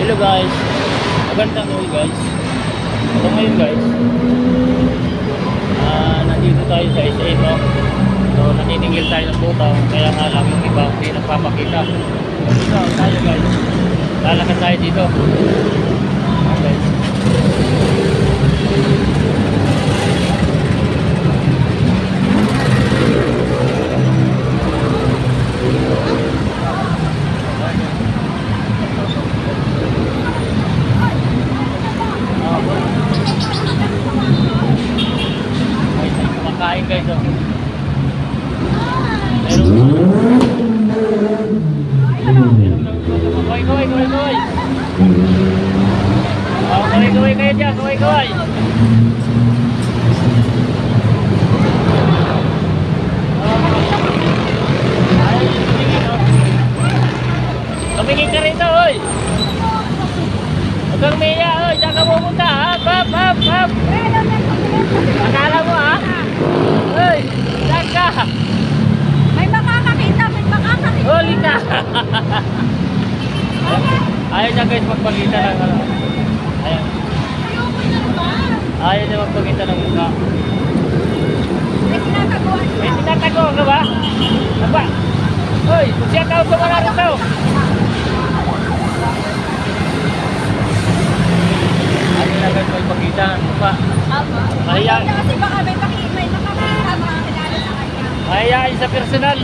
Hello guys, magandang gabi guys. So ngayon guys, nandito tayo sa SA no. So naniningil tayo ng butaw, kaya nga lang yung iba hindi nagpapakita. So tayo guys, lalakad tayo dito. Okay. Kumakain guys oh. Kaway. Oh, kaway kayo dyan, kaway. Tumingin ka rito, oy. Huwag kang miya, oy. Diyan ka pumunta, ha? Hap. Akala mo, ha? Oy, diyan ka. May makakakita. Huli ka. Ayaw niya guys magpakita ng ano. Ayaw niya magpakita ng mukha. May tinataguan ka. May tinatago ka ba? Aba? Hoy, siya tao ko muna rito. Ayaw niya guys magpakita ng mukha. Mahiya. Kasi baka may makakakita makakilala sa kanya. Mahiyain sa personal.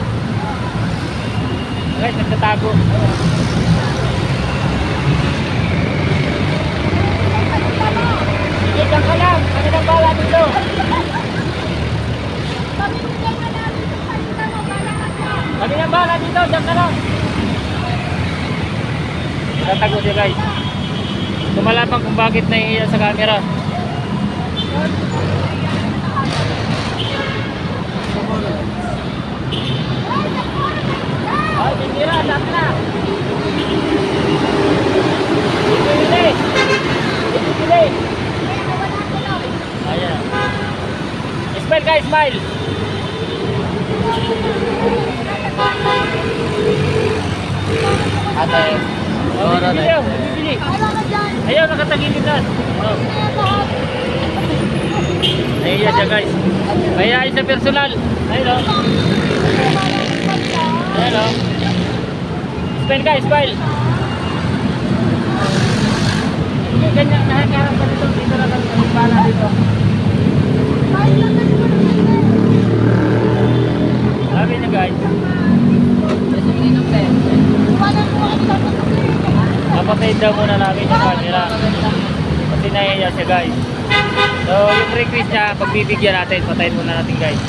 Guys, nagtatago. Sige, dyan ka lang. Kami nang bala dito. Kami nang bala dito. Dyan ka lang. Nagtatago siya guys. Tumalapang kung bakit nahihiya sa camera. Ay, titira. Dami na. Pili. Ayan. Smile guys, smile. Ate. Bibili. Ayaw, nakatagilid na. Ayan siya guys. Mayayain sa personal. Ayun o. Ayun o. Smile guys, smile. Ganyan, nakakarap ka dito. Dito na kami pala dito. Sabi niya guys. Papatayin daw muna namin yung camera. Kasi nahihiya siya guys. So yung request niya, pagbibigyan natin, patayin muna natin guys.